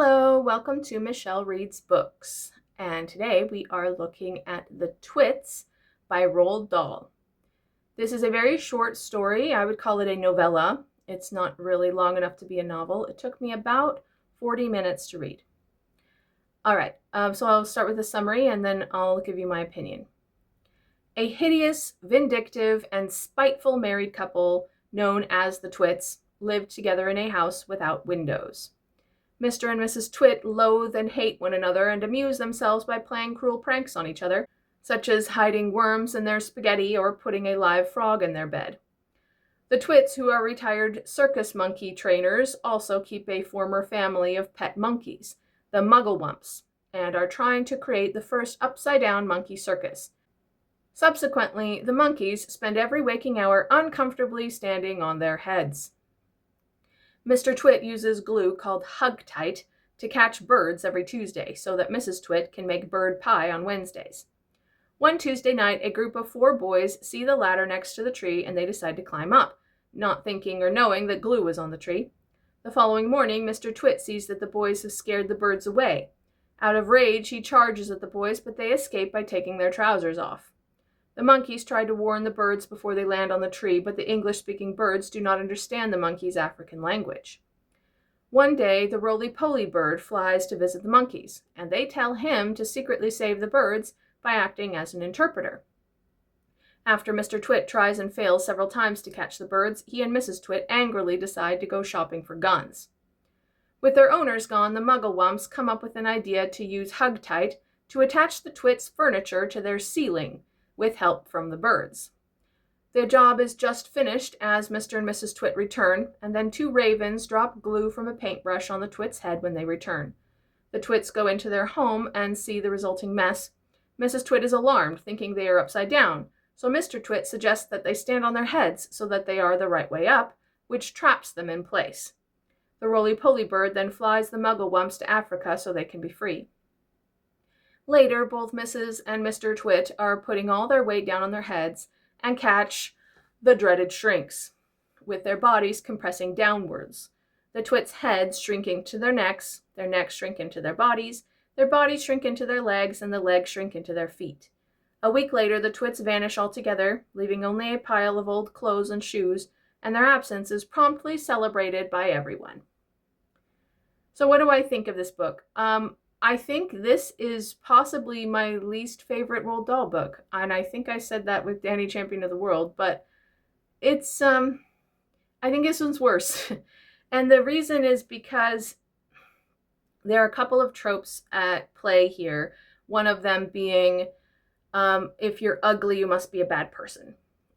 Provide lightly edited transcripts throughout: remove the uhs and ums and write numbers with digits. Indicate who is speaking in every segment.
Speaker 1: Hello, welcome to Michelle Reads Books. And today we are looking at The Twits by Roald Dahl. This is a very short story. I would call it a novella. It's not really long enough to be a novel. It took me about 40 minutes to read. All right, so I'll start with a summary and then I'll give you my opinion. A hideous, vindictive, and spiteful married couple known as the Twits lived together in a house without windows. Mr. and Mrs. Twit loathe and hate one another and amuse themselves by playing cruel pranks on each other, such as hiding worms in their spaghetti or putting a live frog in their bed. The Twits, who are retired circus monkey trainers, also keep a former family of pet monkeys, the Mugglewumps, and are trying to create the first upside-down monkey circus. Subsequently, the monkeys spend every waking hour uncomfortably standing on their heads. Mr. Twit uses glue called Hug-Tight to catch birds every Tuesday so that Mrs. Twit can make bird pie on Wednesdays. One Tuesday night, a group of 4 boys see the ladder next to the tree and they decide to climb up, not thinking or knowing that glue was on the tree. The following morning, Mr. Twit sees that the boys have scared the birds away. Out of rage, he charges at the boys, but they escape by taking their trousers off. The monkeys try to warn the birds before they land on the tree, but the English-speaking birds do not understand the monkeys' African language. One day, the roly-poly bird flies to visit the monkeys, and they tell him to secretly save the birds by acting as an interpreter. After Mr. Twit tries and fails several times to catch the birds, he and Mrs. Twit angrily decide to go shopping for guns. With their owners gone, the Mugglewumps come up with an idea to use Hug-Tight to attach the Twits' furniture to their ceiling, with help from the birds. The job is just finished as Mr. and Mrs. Twit return, and then 2 ravens drop glue from a paintbrush on the Twits' head when they return. The Twits go into their home and see the resulting mess. Mrs. Twit is alarmed, thinking they are upside down, so Mr. Twit suggests that they stand on their heads so that they are the right way up, which traps them in place. The roly-poly bird then flies the Mugglewumps to Africa so they can be free. Later, both Mrs. and Mr. Twit are putting all their weight down on their heads and catch the dreaded shrinks, with their bodies compressing downwards. The Twits' heads shrink into their necks shrink into their bodies shrink into their legs, and the legs shrink into their feet. A week later, the Twits vanish altogether, leaving only a pile of old clothes and shoes, and their absence is promptly celebrated by everyone. So what do I think of this book? I think this is possibly my least favorite Roald Dahl book, and I think I said that with Danny Champion of the World, but it's, I think this one's worse. And the reason is because there are a couple of tropes at play here, one of them being, if you're ugly, you must be a bad person.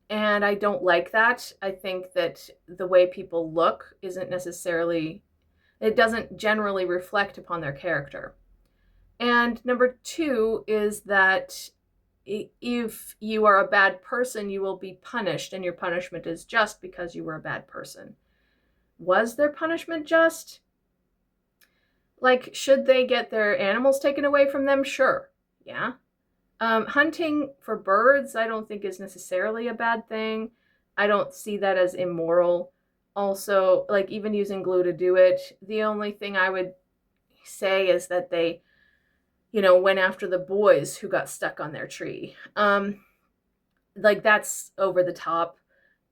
Speaker 1: And I don't like that. I think that the way people look isn't necessarily, it doesn't generally reflect upon their character. And number 2 is that if you are a bad person, you will be punished, and your punishment is just because you were a bad person. Was their punishment just? Like, should they get their animals taken away from them? Sure, yeah. Hunting for birds, I don't think is necessarily a bad thing. I don't see that as immoral. Also, like, even using glue to do it, the only thing I would say is that they went after the boys who got stuck on their tree. Like, that's over the top.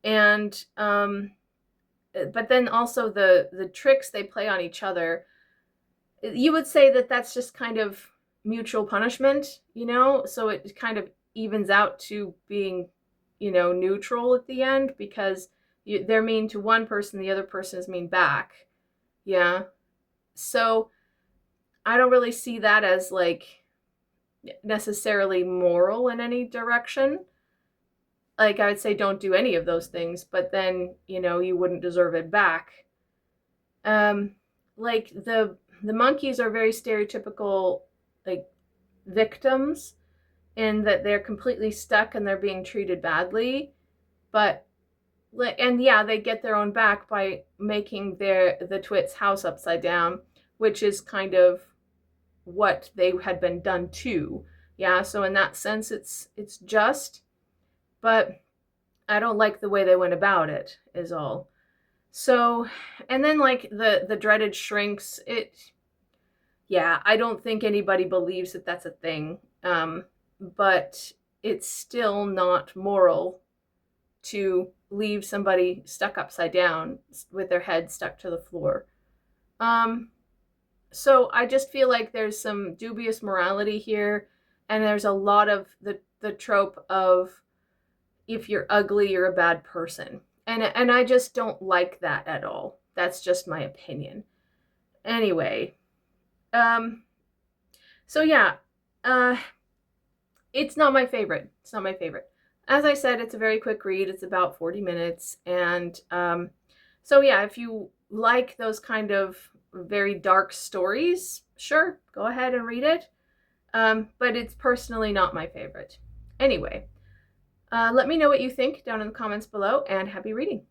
Speaker 1: And, but then also the tricks they play on each other, you would say that that's just kind of mutual punishment, so it kind of evens out to being, neutral at the end, because they're mean to one person, the other person is mean back. Yeah. So I don't really see that as, like, necessarily moral in any direction. Like, I would say don't do any of those things, but then, you wouldn't deserve it back. Like, the monkeys are very stereotypical, like, victims, in that they're completely stuck and they're being treated badly. But, and yeah, they get their own back by making the Twits' house upside down, which is kind of what they had been done to. Yeah, so in that sense, it's just, but I don't like the way they went about it, is all. So, and then, like, the dreaded shrinks, Yeah, I don't think anybody believes that that's a thing. But it's still not moral to leave somebody stuck upside down with their head stuck to the floor. So I just feel like there's some dubious morality here, and there's a lot of the trope of if you're ugly, you're a bad person. And I just don't like that at all. That's just my opinion. Anyway, so yeah, uh, it's not my favorite. It's not my favorite. As I said, it's a very quick read. It's about 40 minutes. And so yeah, if you like those kind of very dark stories, sure, go ahead and read it. But it's personally not my favorite. Anyway, let me know what you think down in the comments below, and happy reading.